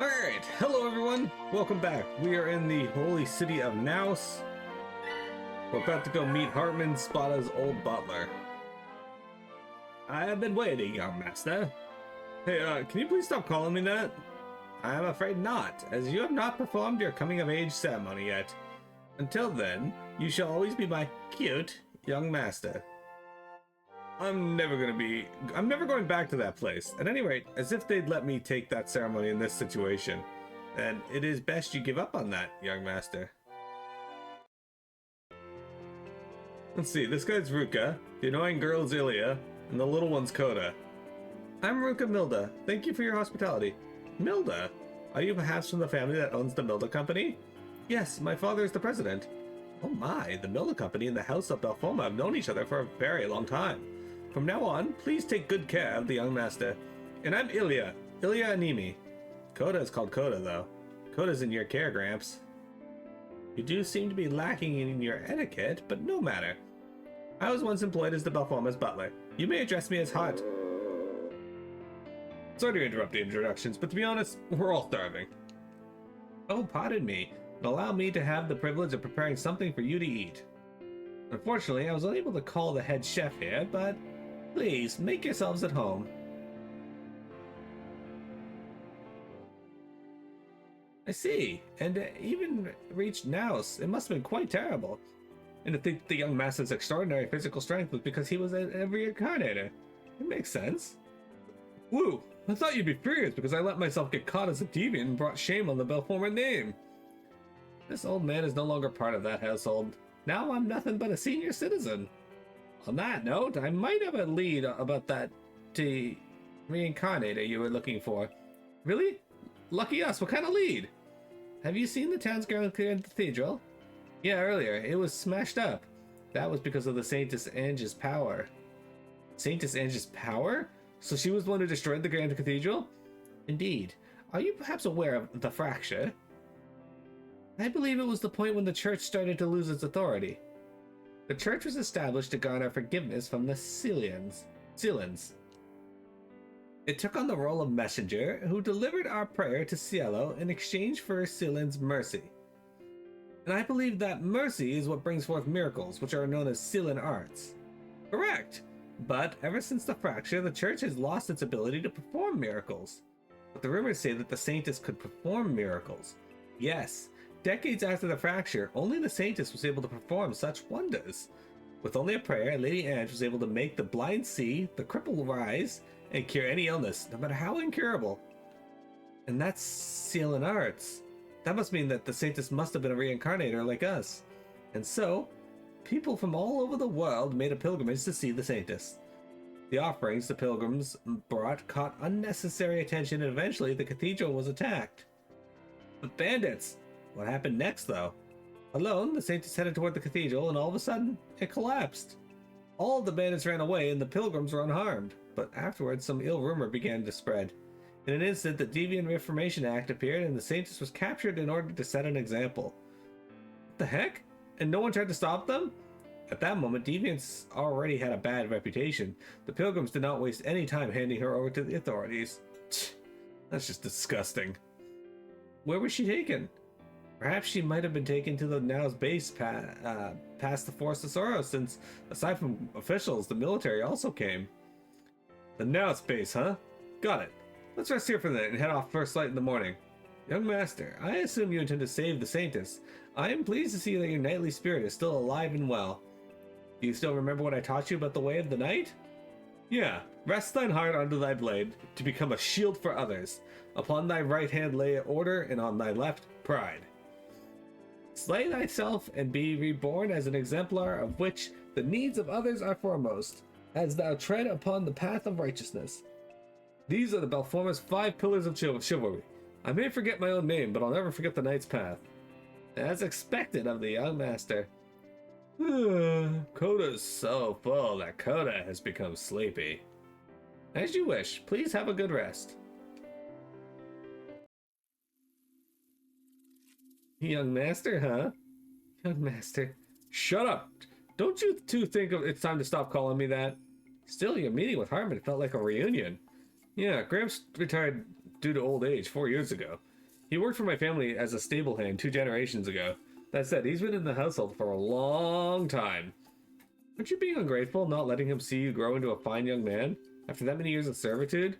Alright, hello everyone, welcome back. We are in the holy city of Naohs. We're about to go meet Hartman Spada's old butler. I have been waiting, young master. Hey, can you please stop calling me that? I am afraid not, as you have not performed your coming-of-age ceremony yet. Until then, you shall always be my cute young master. I'm never going back to that place. At any rate, as if they'd let me take that ceremony in this situation. And it is best you give up on that, young master. Let's see, this guy's Ruka, the annoying girl is Ilya, and the little one's Koda. I'm Ruka Milda. Thank you for your hospitality. Milda? Are you perhaps from the family that owns the Milda Company? Yes, my father is the president. Oh my, the Milda Company and the House of Belforma have known each other for a very long time. From now on, please take good care of the young master. And I'm Ilya Animi. Koda is called Koda, though. Koda's in your care, Gramps. You do seem to be lacking in your etiquette, but no matter. I was once employed as the Belforma's butler. You may address me as Hart. Sorry to interrupt the introductions, but to be honest, we're all starving. Oh, pardon me, but allow me to have the privilege of preparing something for you to eat. Unfortunately, I was unable to call the head chef here, but please, make yourselves at home. I see, and even reached Naohs. It must have been quite terrible. And to think the young master's extraordinary physical strength was because he was a reincarnator. It makes sense. Woo! I thought you'd be furious because I let myself get caught as a deviant and brought shame on the Belforma name. This old man is no longer part of that household. Now I'm nothing but a senior citizen. On that note, I might have a lead about that reincarnator you were looking for. Really? Lucky us, what kind of lead? Have you seen the town's Grand Cathedral? Yeah, earlier. It was smashed up. That was because of the Saintess Ange's power. Saintess Ange's power? So she was the one who destroyed the Grand Cathedral? Indeed. Are you perhaps aware of the fracture? I believe it was the point when the church started to lose its authority. The church was established to garner forgiveness from the Celans. It took on the role of messenger who delivered our prayer to Cielo in exchange for Celan's mercy. And I believe that mercy is what brings forth miracles, which are known as Celan arts. Correct! But ever since the fracture, the church has lost its ability to perform miracles. But the rumors say that the Saintess could perform miracles. Yes, decades after the fracture, only the Saintess was able to perform such wonders. With only a prayer, Lady Ange was able to make the blind see, the cripple rise, and cure any illness, no matter how incurable. And that's Celan arts. That must mean that the Saintess must have been a reincarnator like us. And so, people from all over the world made a pilgrimage to see the Saintess. The offerings the pilgrims brought caught unnecessary attention, and eventually the cathedral was attacked. The bandits! What happened next, though? Alone, the Saintess headed toward the cathedral, and all of a sudden, it collapsed. All of the bandits ran away, and the pilgrims were unharmed. But afterwards, some ill rumor began to spread. In an instant, the Deviant Reformation Act appeared, and the Saintess was captured in order to set an example. What the heck? And no one tried to stop them? At that moment, Deviants already had a bad reputation. The pilgrims did not waste any time handing her over to the authorities. That's just disgusting. Where was she taken? Perhaps she might have been taken to the Naohs base past the Forest of Sorrow, since, aside from officials, the military also came. The Naohs base, huh? Got it. Let's rest here for the night and head off first light in the morning. Young master, I assume you intend to save the Saintess. I am pleased to see that your knightly spirit is still alive and well. Do you still remember what I taught you about the way of the knight? Yeah. Rest thine heart under thy blade, to become a shield for others. Upon thy right hand lay order, and on thy left, pride. Slay thyself and be reborn as an exemplar of which the needs of others are foremost, as thou tread upon the path of righteousness. These are the Belforma's 5 pillars of chivalry. I may forget my own name, but I'll never forget the knight's path. As expected of the young master. Koda's so full that Koda has become sleepy. As you wish. Please have a good rest. Young master, huh? Young master. Shut up! Don't you two think it's time to stop calling me that? Still, your meeting with Hartman felt like a reunion. Yeah, Gramps retired due to old age 4 years ago. He worked for my family as a stable hand 2 generations ago. That said, he's been in the household for a long time. Aren't you being ungrateful, not letting him see you grow into a fine young man? After that many years of servitude?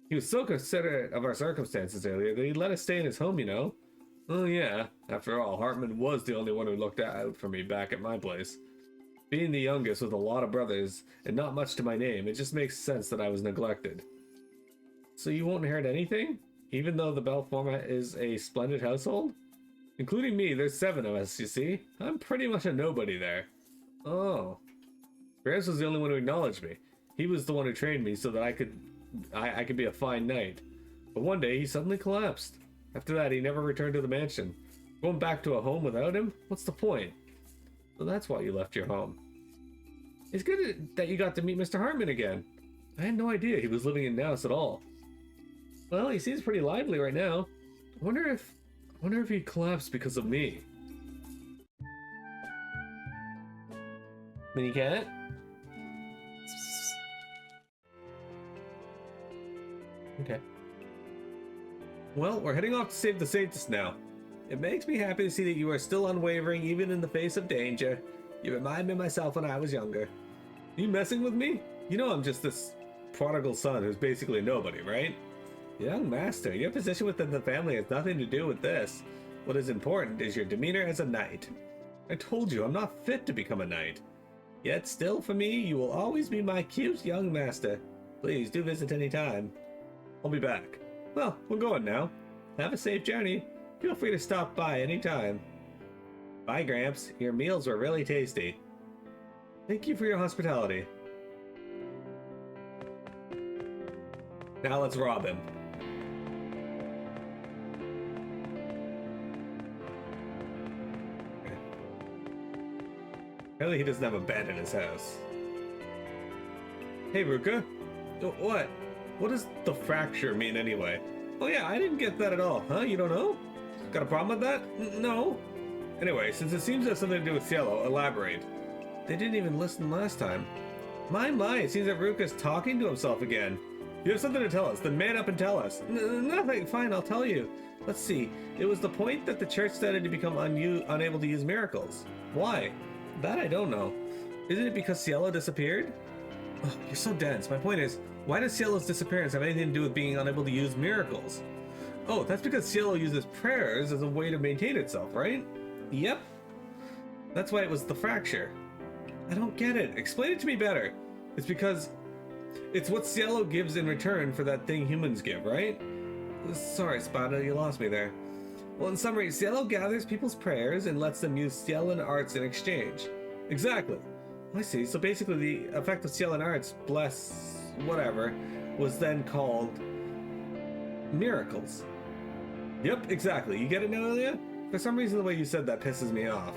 He was so considerate of our circumstances earlier that he let us stay in his home, you know? Oh yeah, after all, Hartman was the only one who looked out for me back at my place. Being the youngest with a lot of brothers and not much to my name, it just makes sense that I was neglected. So you won't inherit anything? Even though the Belforma is a splendid household? Including me, there's 7 of us, you see? I'm pretty much a nobody there. Oh. Gramps was the only one who acknowledged me. He was the one who trained me so that I could be a fine knight. But one day he suddenly collapsed. After that, he never returned to the mansion. Going back to a home without him? What's the point? So that's why you left your home. It's good that you got to meet Mr. Hartman again. I had no idea he was living in Naohs at all. Well, he seems pretty lively right now. I wonder if he collapsed because of me. Mini cat? Okay. Well, we're heading off to save the Saintess now. It makes me happy to see that you are still unwavering even in the face of danger. You remind me of myself when I was younger. Are you messing with me? You know I'm just this prodigal son who's basically nobody, right? Young master, your position within the family has nothing to do with this. What is important is your demeanor as a knight. I told you I'm not fit to become a knight. Yet still for me, you will always be my cute young master. Please do visit any time. I'll be back. Well, we're going now. Have a safe journey. Feel free to stop by anytime. Bye, Gramps. Your meals were really tasty. Thank you for your hospitality. Now let's rob him. Okay. Apparently he doesn't have a bed in his house. Hey, Ruka. What? What does the fracture mean anyway? Oh yeah, I didn't get that at all. Huh? You don't know? Got a problem with that? No. Anyway, since it seems to have something to do with Cielo, elaborate. They didn't even listen last time. My, it seems that Ruka's talking to himself again. You have something to tell us, then man up and tell us. Nothing, fine, I'll tell you. Let's see, it was the point that the church started to become unable to use miracles. Why? That I don't know. Isn't it because Cielo disappeared? Oh, you're so dense. My point is, why does Cielo's disappearance have anything to do with being unable to use miracles? Oh, that's because Cielo uses prayers as a way to maintain itself, right? Yep. That's why it was the fracture. I don't get it. Explain it to me better. It's because it's what Cielo gives in return for that thing humans give, right? Sorry, Spada, you lost me there. Well, in summary, Cielo gathers people's prayers and lets them use Cielan arts in exchange. Exactly. I see. So basically the effect of Cielan arts, bless whatever, was then called miracles. Yep, exactly. You get it now, Ilya? For some reason the way you said that pisses me off.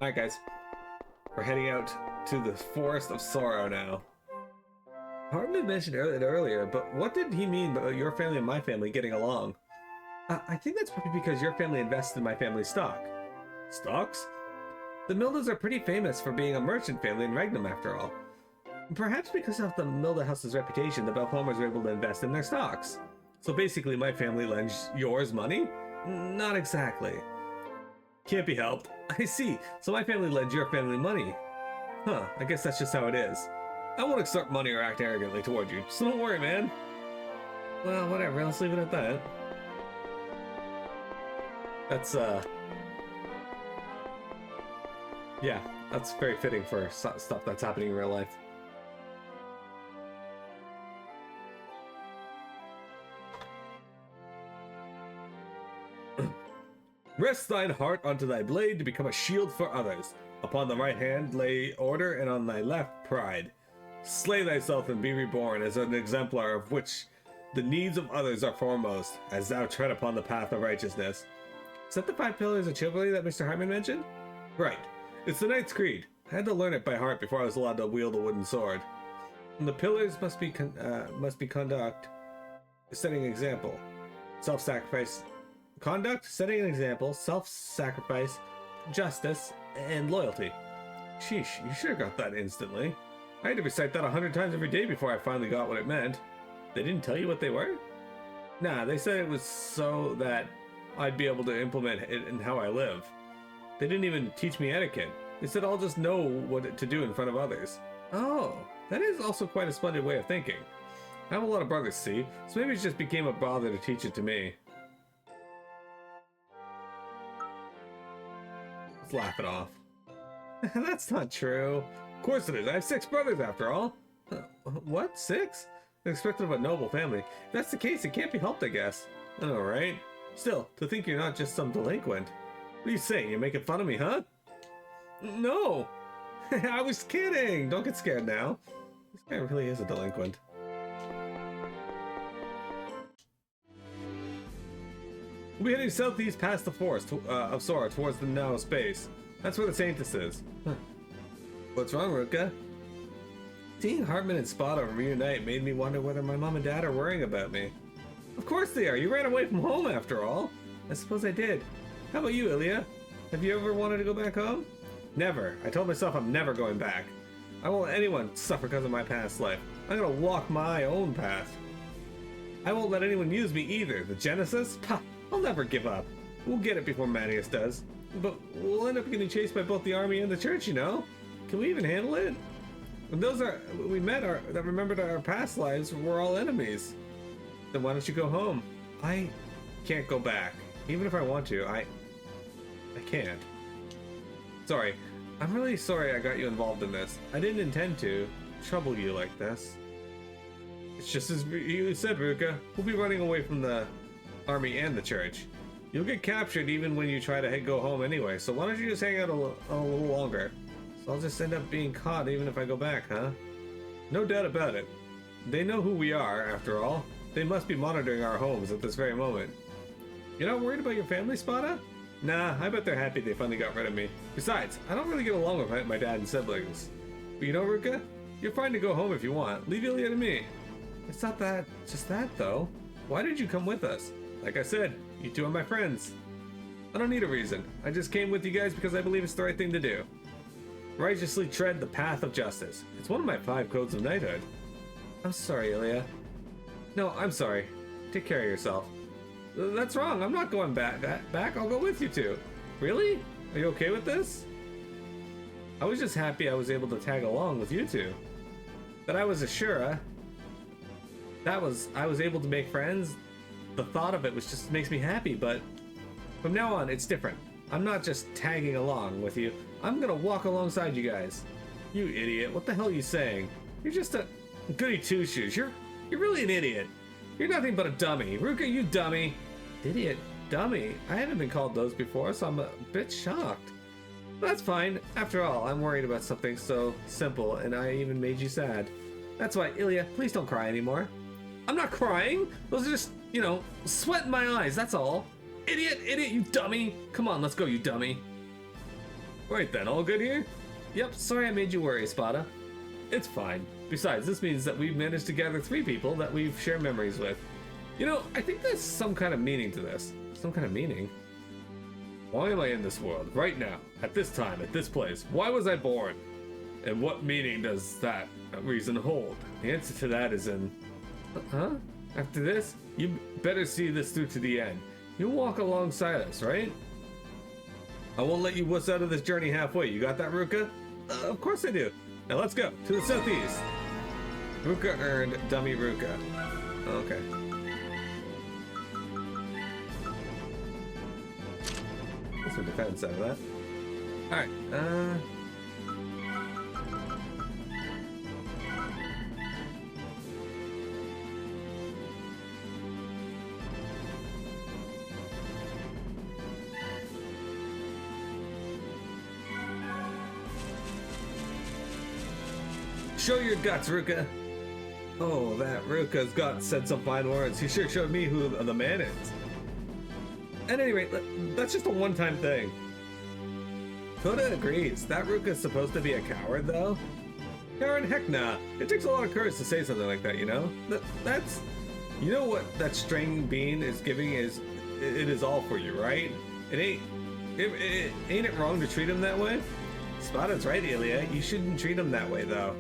Alright guys, we're heading out to the Forest of Sorrow now. Hartman mentioned it earlier, but what did he mean by your family and my family getting along? I think that's probably because your family invested in my family's stock. Stocks? The Mildas are pretty famous for being a merchant family in Regnum, after all. Perhaps because of the Milda house's reputation, the Belformers were able to invest in their stocks. So basically my family lends yours money? Not exactly. Can't be helped. I see. So my family lends your family money. Huh, I guess that's just how it is. I won't accept money or act arrogantly toward you, so don't worry, man. Well, whatever, let's leave it at that. That's, yeah, that's very fitting for stuff that's happening in real life. Rest thine heart unto thy blade to become a shield for others. Upon the right hand lay order, and on thy left pride. Slay thyself and be reborn as an exemplar of which the needs of others are foremost, as thou tread upon the path of righteousness. Is that the 5 pillars of chivalry that Mr. Hartman mentioned? Right. It's the Knight's Creed. I had to learn it by heart before I was allowed to wield a wooden sword. And the pillars must be conduct, setting an example, self-sacrifice, conduct, setting an example, self-sacrifice, justice, and loyalty. Sheesh, you sure got that instantly. I had to recite that 100 times every day before I finally got what it meant. They didn't tell you what they were? Nah, they said it was so that I'd be able to implement it in how I live. They didn't even teach me etiquette. They said I'll just know what to do in front of others. Oh, that is also quite a splendid way of thinking. I have a lot of brothers, see, so maybe it just became a bother to teach it to me. Let's laugh it off. That's not true. Of course it is. I have 6 brothers after all. What? 6? Expected of a noble family. If that's the case, it can't be helped, I guess. I know, right? Still, to think you're not just some delinquent. What are you saying? You're making fun of me, huh? No! I was kidding! Don't get scared now. This guy really is a delinquent. We'll be heading southeast past the forest of Sora towards the Naohs base. That's where the Saintess is. Huh. What's wrong, Ruka? Seeing Hartman and Spada reunite made me wonder whether my mom and dad are worrying about me. Of course they are. You ran away from home after all. I suppose I did. How about you, Ilya? Have you ever wanted to go back home? Never. I told myself I'm never going back. I won't let anyone suffer because of my past life. I'm gonna walk my own path. I won't let anyone use me either. The Genesis? Pah! I'll never give up. We'll get it before Manius does. But we'll end up getting chased by both the army and the church, you know? Can we even handle it? And those we met that remembered our past lives were all enemies. Then why don't you go home? I can't go back. Even if I want to, I can't. Sorry. I'm really sorry I got you involved in this. I didn't intend to trouble you like this. It's just as you said, Ruka. We'll be running away from the army and the church. You'll get captured even when you try to go home anyway, so why don't you just hang out a little longer? So I'll just end up being caught even if I go back, huh? No doubt about it. They know who we are, after all. They must be monitoring our homes at this very moment. You're not worried about your family, Spada? Nah, I bet they're happy they finally got rid of me. Besides, I don't really get along with my dad and siblings. But you know, Ruka? You're fine to go home if you want. Leave Ilya to me. It's not that, just that though. Why did you come with us? Like I said, you two are my friends. I don't need a reason. I just came with you guys because I believe it's the right thing to do. Righteously tread the path of justice. It's one of my 5 codes of knighthood. I'm sorry, Ilya. No, I'm sorry. Take care of yourself. That's wrong. I'm not going back. I'll go with you two. Really? Are you okay with this? I was just happy I was able to tag along with you two. That I was Ashura. I was able to make friends. The thought of it makes me happy, but from now on, it's different. I'm not just tagging along with you. I'm gonna walk alongside you guys. You idiot. What the hell are you saying? You're just a goody two-shoes. You're really an idiot. You're nothing but a dummy. Ruka, you dummy. Idiot. Dummy. I haven't been called those before, so I'm a bit shocked. But that's fine. After all, I'm worried about something so simple, and I even made you sad. That's why, Ilya, please don't cry anymore. I'm not crying. Those are just, sweat in my eyes, that's all. Idiot, you dummy. Come on, let's go, you dummy. Right then, all good here? Yep, sorry I made you worry, Spada. It's fine. Besides, this means that we've managed to gather 3 people that we've shared memories with. I think there's some kind of meaning to this. Some kind of meaning? Why am I in this world, right now, at this time, at this place? Why was I born? And what meaning does that reason hold? The answer to that is in... Huh? After this, you better see this through to the end. You'll walk alongside us, right? I won't let you wuss out of this journey halfway. You got that, Ruka? Of course I do. Now let's go to the southeast. Ruka earned dummy Ruka. Okay. Get some defense out of that. Alright, show your guts, Ruka. Oh, that Ruka's gut said some fine words. He sure showed me who the man is. At any rate, that's just a one-time thing. Koda agrees. That Ruka's supposed to be a coward, though? Coward? Heck nah. It takes a lot of courage to say something like that, you know? That's... You know what that string bean is giving is... It is all for you, right? Ain't it wrong to treat him that way? Spada's right, Ilya. You shouldn't treat him that way, though.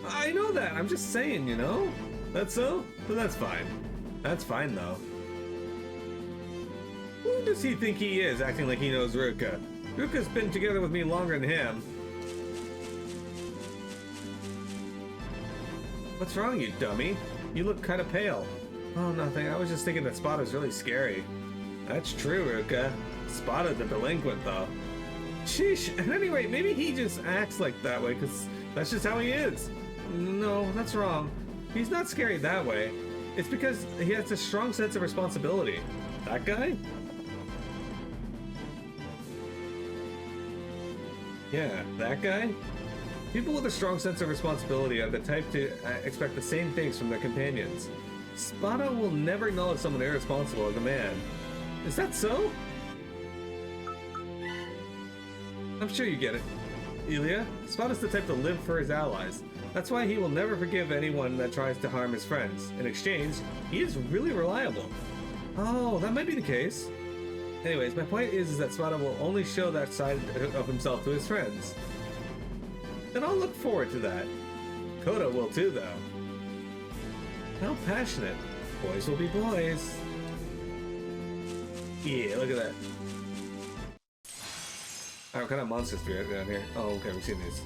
I know that. I'm just saying, you know? That's so? But that's fine. That's fine, though. Who does he think he is, acting like he knows Ruka? Ruka's been together with me longer than him. What's wrong, you dummy? You look kind of pale. Oh, nothing. I was just thinking that Spada's really scary. That's true, Ruka. Spada's a delinquent, though. Sheesh. At any rate, maybe he just acts like that way, because that's just how he is. No, that's wrong. He's not scary that way. It's because he has a strong sense of responsibility. That guy? Yeah, that guy? People with a strong sense of responsibility are the type to expect the same things from their companions. Spada will never acknowledge someone irresponsible as a man. Is that so? I'm sure you get it. Ilya, Spada's the type to live for his allies. That's why he will never forgive anyone that tries to harm his friends. In exchange, he is really reliable. Oh, that might be the case. Anyways, my point is that Spada will only show that side of himself to his friends. And I'll look forward to that. Koda will too, though. How passionate. Boys will be boys. Yeah, look at that. Alright, what kind of monsters do we have down here? Oh, okay, we've seen these.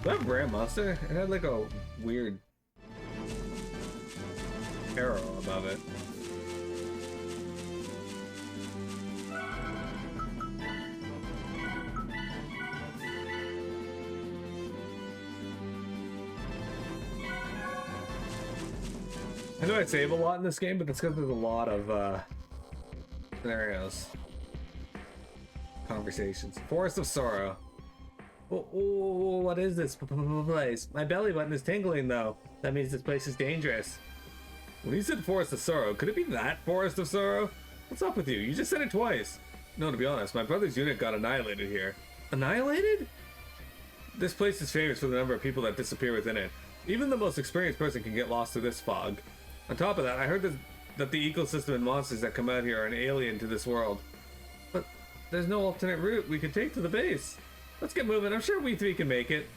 That rare monster, it had like a weird arrow above it. I know I save a lot in this game, but that's because there's a lot of scenarios. Conversations. Forest of Sorrow. Oh, what is this place? My belly button is tingling, though. That means this place is dangerous. When you said Forest of Sorrow, could it be that Forest of Sorrow? What's up with you? You just said it twice. No, to be honest, my brother's unit got annihilated here. Annihilated? This place is famous for the number of people that disappear within it. Even the most experienced person can get lost through this fog. On top of that, I heard that the ecosystem and monsters that come out here are an alien to this world. But there's no alternate route we could take to the base. Let's get moving. I'm sure we three can make it.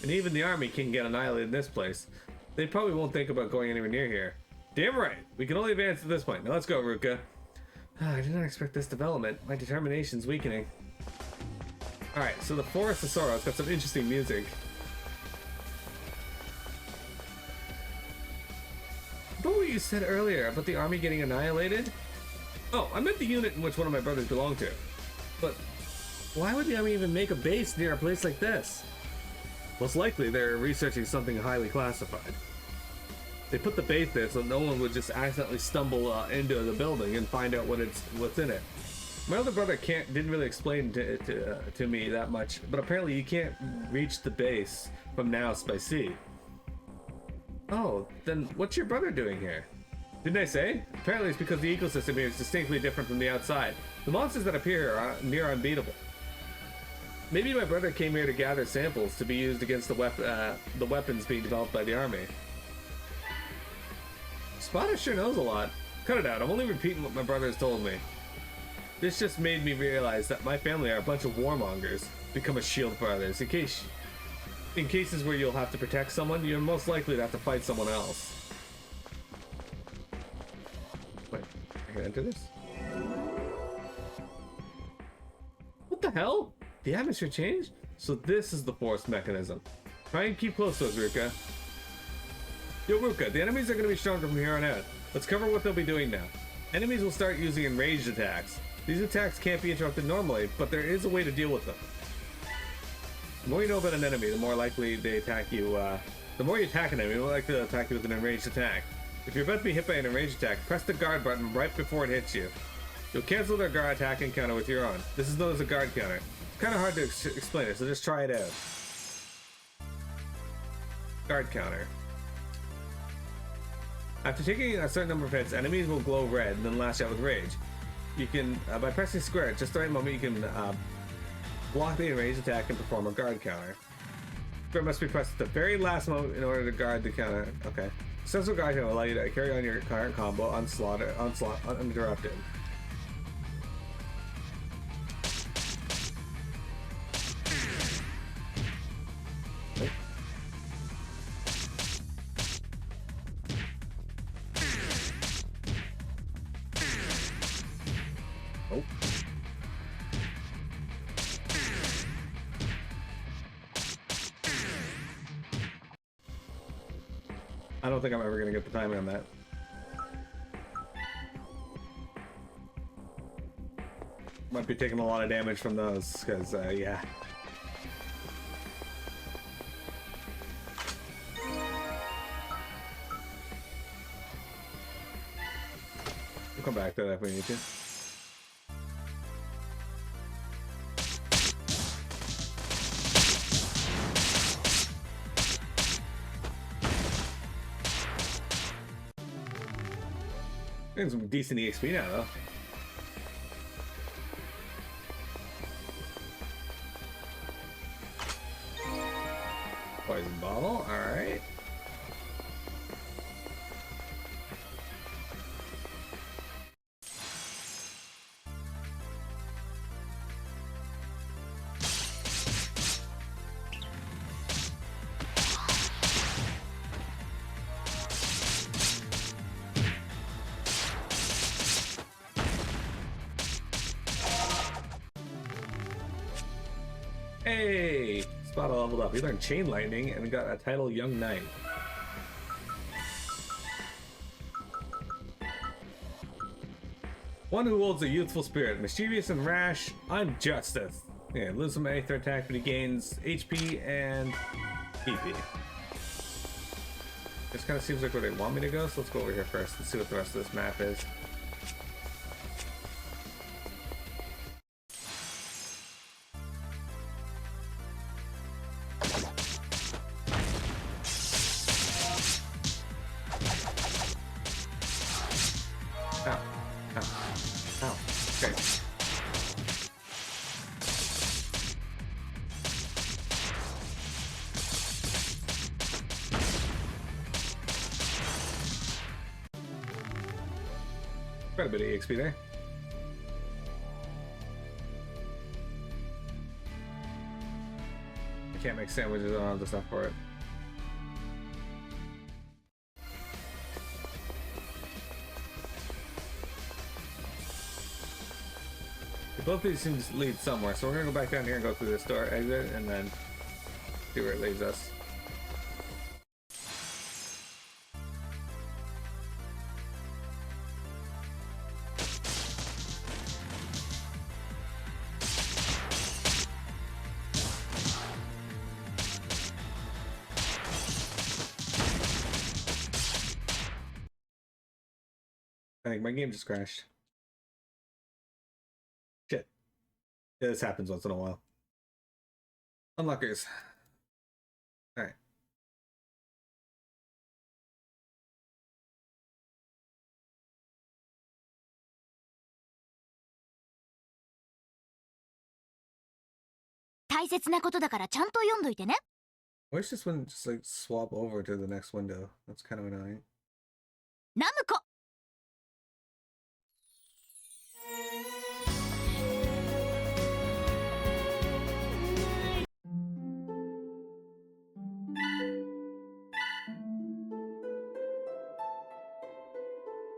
And even the army can get annihilated in this place. They probably won't think about going anywhere near here. Damn right. We can only advance to this point. Now let's go, Ruka. I did not expect this development. My determination's weakening. Alright, so the Forest of Sorrow, it's got some interesting music. What were you said earlier about the army getting annihilated? Oh, I meant the unit in which one of my brothers belonged to. But why would the army even make a base near a place like this? Most likely they're researching something highly classified. They put the base there so no one would just accidentally stumble into the building and find out what's in it. My older brother didn't really explain to me that much, but apparently you can't reach the base from Naohs by sea. Oh, then what's your brother doing here? Didn't I say? Apparently it's because the ecosystem here is distinctly different from the outside. The monsters that appear here are near unbeatable. Maybe my brother came here to gather samples to be used against the weapons being developed by the army. Spada sure knows a lot. Cut it out, I'm only repeating what my brother has told me. This just made me realize that my family are a bunch of warmongers. Become a shield for others. In cases where you'll have to protect someone, you're most likely to have to fight someone else. Wait, I can enter this? What the hell? The atmosphere changed? So this is the force mechanism. Try and keep close to us, Ruka. Yo, Ruka, the enemies are going to be stronger from here on out. Let's cover what they'll be doing now. Enemies will start using enraged attacks. These attacks can't be interrupted normally, but there is a way to deal with them. The more you know about an enemy, the more likely they attack you. The more you attack an enemy, the more likely they'll attack you with an enraged attack. If you're about to be hit by an enraged attack, press the guard button right before it hits you. You'll cancel their guard attack and counter with your own. This is known as a guard counter. It's kind of hard to explain it, so just try it out. Guard counter. After taking a certain number of hits, enemies will glow red and then lash out with rage. You can, by pressing square at just the right moment, you can block the enraged attack and perform a guard counter. Square must be pressed at the very last moment in order to guard the counter. Okay. Sensible guiding will allow you to carry on your current combo onslaught uninterrupted. Oh. I don't think I'm ever gonna get the timing on that. Might be taking a lot of damage from those, because, yeah. We'll come back to that if we need to. Getting some decent EXP now, though. Poison bottle, alright. Hey! Spada leveled up. He learned Chain Lightning and got a title Young Knight. One who holds a youthful spirit, mischievous and rash, I'm Justice. Yeah, loses some extra attack, but he gains HP and PP. This kind of seems like where they want me to go, so let's go over here first and see what the rest of this map is. Quite a bit of EXP there. I can't make sandwiches, I don't have the stuff for it. Both these things lead somewhere, so we're gonna go back down here and go through this door exit and then see where it leads us. I think my game just crashed. Shit. Yeah, this happens once in a while. Unlockers. Alright. I wish this wouldn't just like swap over to the next window. That's kind of annoying. Namuko.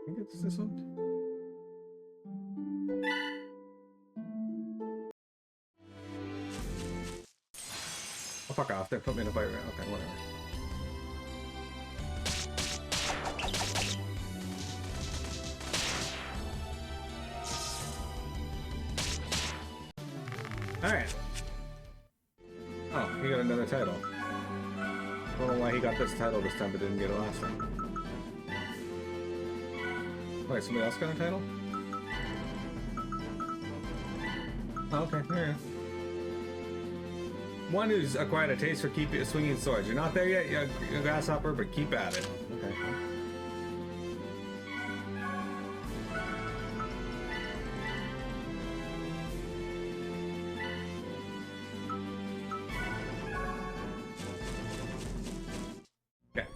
I think it's this one. Oh, fuck off. They put me in a fight round. Okay, whatever. Alright. Oh, he got another title. I don't know why he got this title this time but didn't get it last time. Wait, somebody else got a title? Oh, okay, there you go. One who's acquired a taste for swinging swords. You're not there yet, you're a grasshopper, but keep at it. Okay. Okay.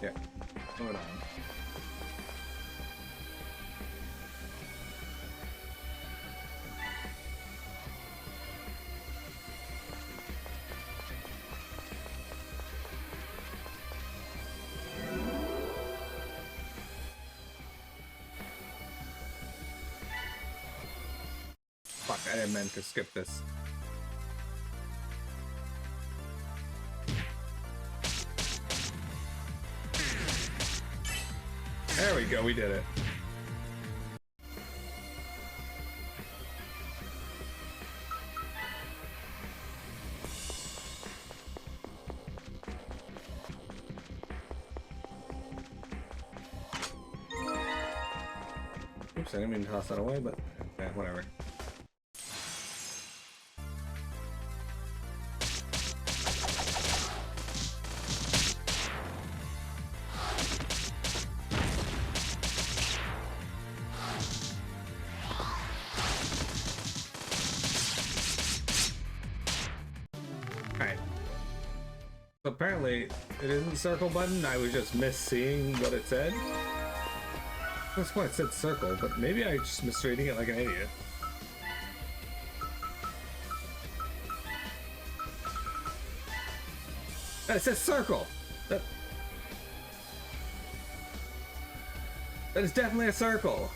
Yeah. Hold on. Fuck, I didn't mean to skip this. There we go, we did it. Oops, I didn't mean to toss that away, but okay, whatever. Apparently, it isn't the circle button. I was just misseeing what it said. That's why it said circle, but maybe I just misreading it like an idiot. It says circle. That is definitely a circle.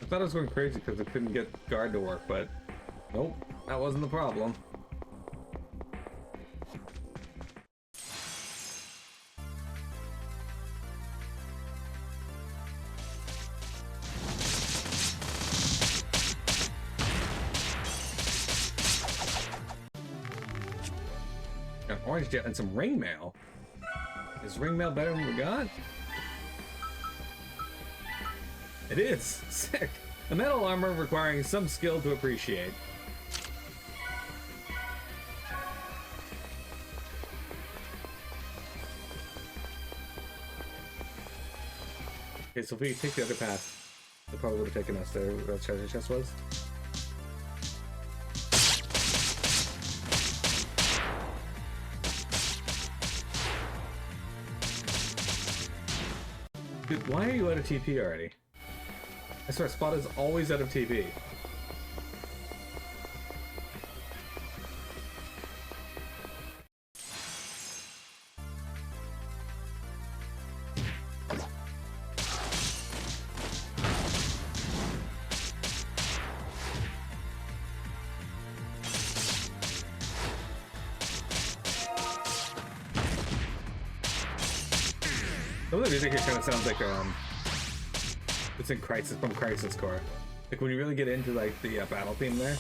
I thought I was going crazy because I couldn't get guard to work, but nope, that wasn't the problem. Got an orange jet and some ring mail. Is ring mail better than we got? It is! Sick! A metal armor requiring some skill to appreciate. Okay, so if we take the other path, they probably would have taken us there where the treasure chest was. Dude, why are you out of TP already? I swear, Spot is always out of TP. Some of the music here kind of sounds like it's in Crisis from Crisis Core. Like when you really get into like the battle theme there.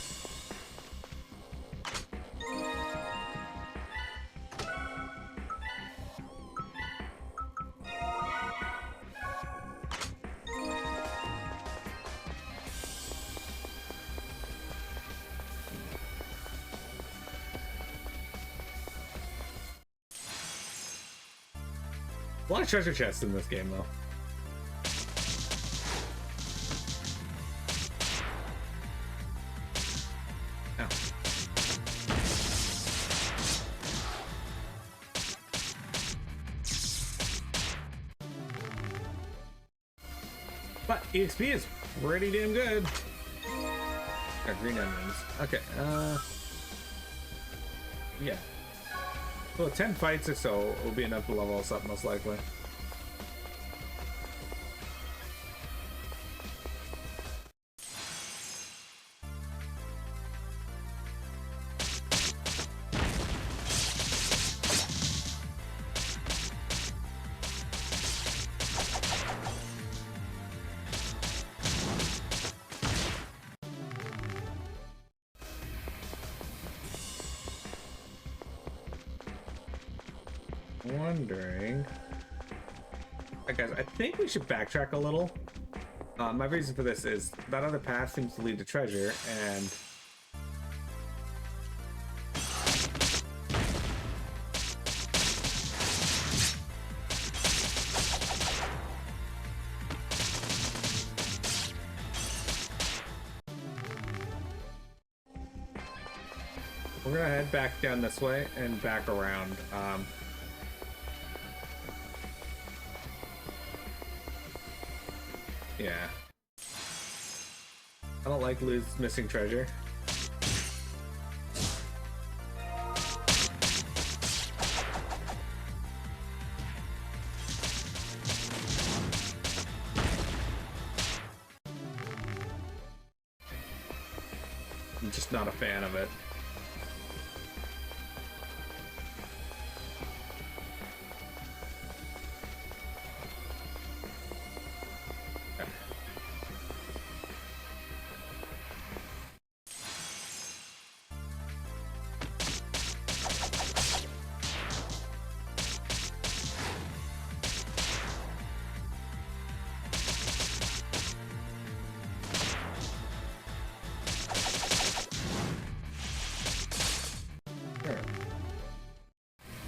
A lot of treasure chests in this game, though. Ow. But EXP is pretty damn good. Got green onions. Okay, yeah. Well, 10 fights or so will be enough to level us up, most likely. wondering... Alright guys, I think we should backtrack a little. My reason for this is that other path seems to lead to treasure, and... We're gonna head back down this way and back around. Yeah. I don't like missing treasure. I'm just not a fan of it.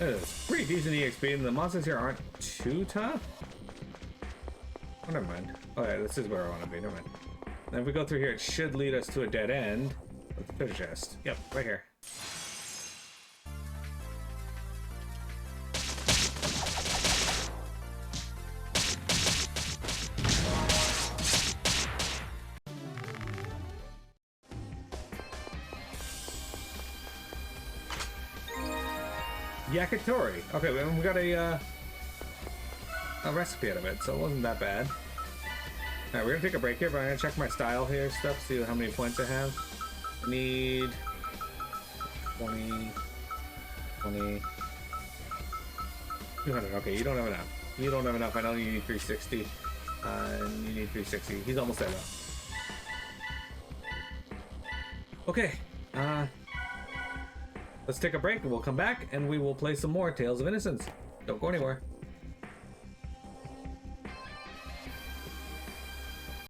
It's pretty decent EXP, and the monsters here aren't too tough. Oh, never mind. Oh yeah, this is where I want to be. Never mind. And if we go through here, it should lead us to a dead end with the treasure chest. Yep, right here. Yakitori. Okay, we got a recipe out of it, so it wasn't that bad. Alright, we're gonna take a break here, but I'm gonna check my style here stuff, see how many points I have. I need 20, 200. Okay, you don't have enough. You don't have enough. I know you need 360. And you need 360. He's almost there though. Okay. Let's take a break and we'll come back and we will play some more Tales of Innocence. Don't go anywhere.